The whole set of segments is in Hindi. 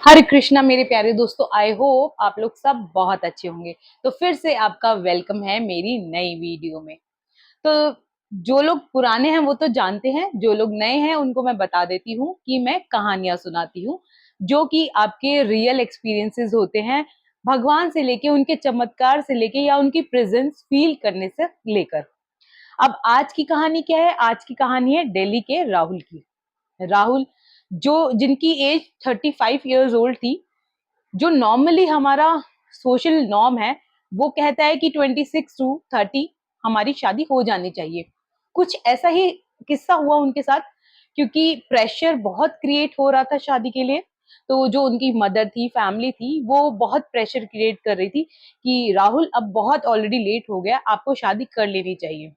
हरे कृष्णा मेरे प्यारे दोस्तों, आई होप आप लोग सब बहुत अच्छे होंगे। तो फिर से आपका वेलकम है मेरी नई वीडियो में। तो जो लोग पुराने हैं वो तो जानते हैं, जो लोग नए हैं उनको मैं बता देती हूँ कि मैं कहानियां सुनाती हूँ जो कि आपके रियल एक्सपीरियंसेस होते हैं, भगवान से लेके, उनके चमत्कार से लेके या उनकी प्रेजेंस फील करने से लेकर। अब आज की कहानी क्या है? आज की कहानी है दिल्ली के राहुल की। राहुल जो जिनकी एज 35 इयर्स ओल्ड थी। जो नॉर्मली हमारा सोशल नॉर्म है वो कहता है कि 26 to 30 हमारी शादी हो जानी चाहिए। कुछ ऐसा ही किस्सा हुआ उनके साथ, क्योंकि प्रेशर बहुत क्रिएट हो रहा था शादी के लिए। तो जो उनकी मदर थी, फैमिली थी, वो बहुत प्रेशर क्रिएट कर रही थी कि राहुल अब बहुत ऑलरेडी लेट हो गया, आपको शादी कर लेनी चाहिए।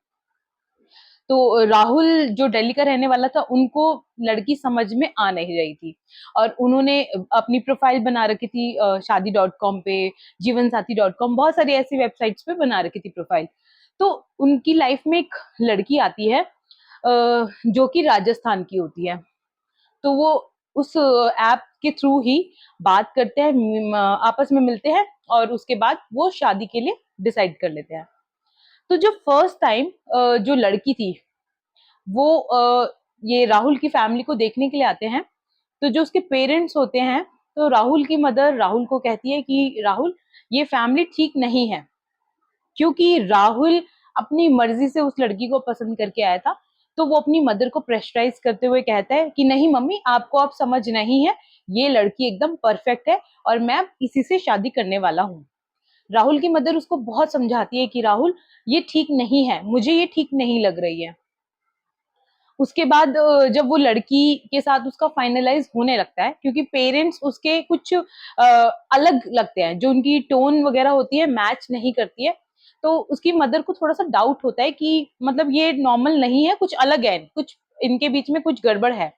तो राहुल जो दिल्ली का रहने वाला था, उनको लड़की समझ में आ नहीं रही थी और उन्होंने अपनी प्रोफाइल बना रखी थी शादी.com पे, जीवनसाथी.com, बहुत सारी ऐसी वेबसाइट्स पे बना रखी थी प्रोफाइल। तो उनकी लाइफ में एक लड़की आती है जो कि राजस्थान की होती है। तो वो उस ऐप के थ्रू ही बात करते हैं, आपस में मिलते हैं और उसके बाद वो शादी के लिए डिसाइड कर लेते हैं। तो जो फर्स्ट टाइम जो लड़की थी वो ये राहुल की फैमिली को देखने के लिए आते हैं। तो जो उसके पेरेंट्स होते हैं, तो राहुल की मदर राहुल को कहती है कि राहुल, ये फैमिली ठीक नहीं है, क्योंकि राहुल अपनी मर्जी से उस लड़की को पसंद करके आया था। तो वो अपनी मदर को प्रेशराइज करते हुए कहता है कि नहीं मम्मी, आपको अब समझ नहीं है, ये लड़की एकदम परफेक्ट है और मैं अब इसी से शादी करने वाला हूँ। राहुल की मदर उसको बहुत समझाती है कि राहुल, ये ठीक नहीं है, मुझे ये ठीक नहीं लग रही है। उसके बाद जब वो लड़की के साथ उसका फाइनलाइज होने लगता है, क्योंकि पेरेंट्स उसके कुछ अलग लगते हैं, जो उनकी टोन वगैरह होती है मैच नहीं करती है। तो उसकी मदर को थोड़ा सा डाउट होता है कि मतलब ये नॉर्मल नहीं है, कुछ अलग है, कुछ इनके बीच में कुछ गड़बड़ है।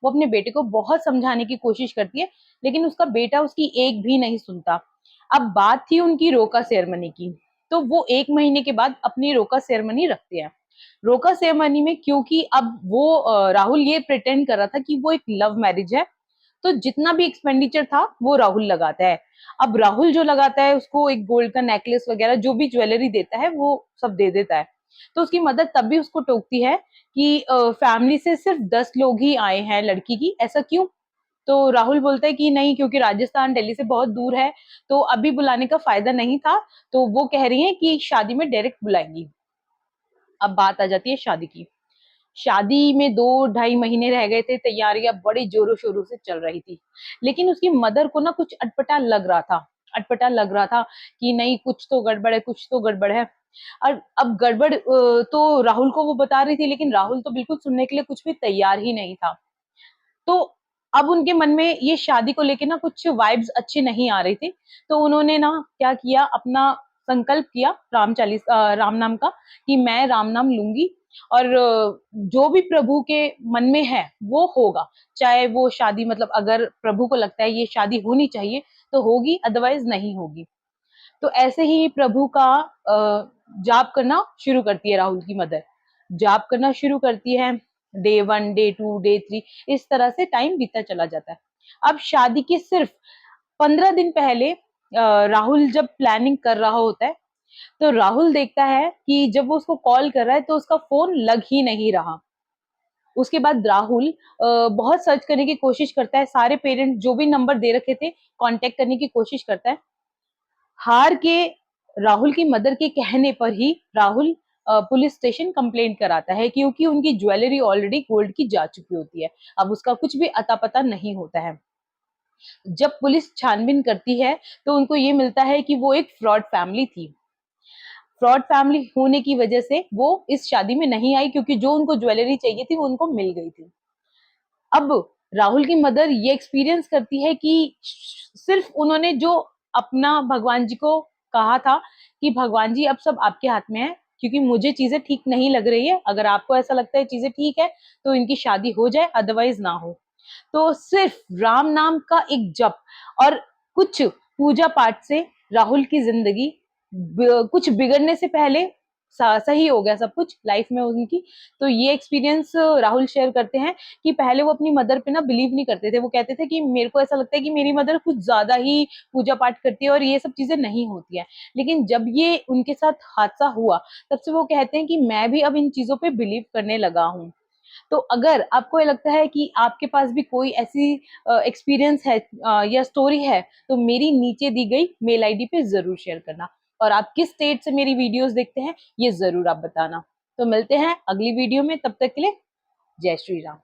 वो अपने बेटे को बहुत समझाने की कोशिश करती है, लेकिन उसका बेटा उसकी एक भी नहीं सुनता। अब बात थी उनकी रोका सेरेमनी की। तो वो 1 महीने के बाद अपनी रोका सेरेमनी रखते हैं। रोका सेरेमनी में, क्योंकि अब वो राहुल ये प्रिटेंड कर रहा था कि वो एक लव मैरिज है, तो जितना भी एक्सपेंडिचर था वो राहुल लगाता है। अब राहुल जो लगाता है, उसको एक गोल्ड का नेकलेस वगैरह जो भी ज्वेलरी देता है वो सब दे देता है। तो उसकी मदर तब भी उसको टोकती है कि फैमिली से सिर्फ 10 लोग ही आए हैं लड़की की, ऐसा क्यों? तो राहुल बोलता है कि नहीं, क्योंकि राजस्थान दिल्ली से बहुत दूर है, तो अभी बुलाने का फायदा नहीं था। तो वो कह रही है कि शादी में डायरेक्ट बुलाएंगी। अब बात आ जाती है शादी की। शादी में 2 ढाई महीने रह गए थे, तैयारियां बड़ी जोरों शोरों से चल रही थी। लेकिन उसकी मदर को ना कुछ अटपटा लग रहा था, अटपटा लग रहा था कि नहीं, कुछ तो गड़बड़ है, कुछ तो गड़बड़ है। और अब गड़बड़ तो राहुल को वो बता रही थी, लेकिन राहुल तो बिल्कुल सुनने के लिए कुछ भी तैयार ही नहीं था। तो अब उनके मन में ये शादी को लेके ना कुछ वाइब्स अच्छे नहीं आ रही थी। तो उन्होंने ना क्या किया, अपना संकल्प किया राम नाम का, कि मैं राम नाम लूंगी और जो भी प्रभु के मन में है वो होगा। चाहे वो शादी, मतलब अगर प्रभु को लगता है ये शादी होनी चाहिए तो होगी, अदरवाइज नहीं होगी। तो ऐसे ही प्रभु का जाप करना शुरू करती है राहुल की मदर। जाप करना शुरू करती है। डे 1, डे 2, डे 3, इस तरह से टाइम बीतता चला जाता है। अब शादी के सिर्फ 15 दिन पहले राहुल जब प्लानिंग कर रहा होता है, तो राहुल देखता है कि जब वो उसको कॉल कर रहा है तो उसका फोन लग ही नहीं रहा। उसके बाद राहुल बहुत सर्च करने की कोशिश करता है, सारे पेरेंट्स जो भी नंबर दे रखे थे कांटेक्ट करने की कोशिश करता है। हार के राहुल की मदर के कहने पर ही राहुल पुलिस स्टेशन कंप्लेंट कराता है, क्योंकि उनकी ज्वेलरी ऑलरेडी गोल्ड की जा चुकी होती है। अब उसका कुछ भी अता पता नहीं होता है। जब पुलिस छानबीन करती है तो उनको ये मिलता है कि वो एक फ्रॉड फैमिली थी। फ्रॉड फैमिली होने की वजह से वो इस शादी में नहीं आई, क्योंकि जो उनको ज्वेलरी चाहिए थी वो उनको मिल गई थी। अब राहुल की मदर ये एक्सपीरियंस करती है कि सिर्फ उन्होंने जो अपना भगवान जी को कहा था कि भगवान जी अब सब आपके हाथ में है, क्योंकि मुझे चीजें ठीक नहीं लग रही है, अगर आपको ऐसा लगता है चीजें ठीक है तो इनकी शादी हो जाए, अदरवाइज ना हो। तो सिर्फ राम नाम का एक जप और कुछ पूजा पाठ से राहुल की जिंदगी कुछ बिगड़ने से पहले सही हो गया सब कुछ लाइफ में उनकी। तो ये एक्सपीरियंस राहुल शेयर करते हैं कि पहले वो अपनी मदर पे ना बिलीव नहीं करते थे। वो कहते थे कि मेरे को ऐसा लगता है कि मेरी मदर कुछ ज्यादा ही पूजा पाठ करती है और ये सब चीजें नहीं होती है। लेकिन जब ये उनके साथ हादसा हुआ, तब से वो कहते हैं कि मैं भी अब इन चीजों पे बिलीव करने लगा हूँ। तो अगर आपको ये लगता है कि आपके पास भी कोई ऐसी एक्सपीरियंस है या स्टोरी है, तो मेरी नीचे दी गई मेल आईडी पे जरूर शेयर करना। और आप किस स्टेट से मेरी वीडियोस देखते हैं, ये जरूर आप बताना। तो मिलते हैं अगली वीडियो में, तब तक के लिए जय श्री राम।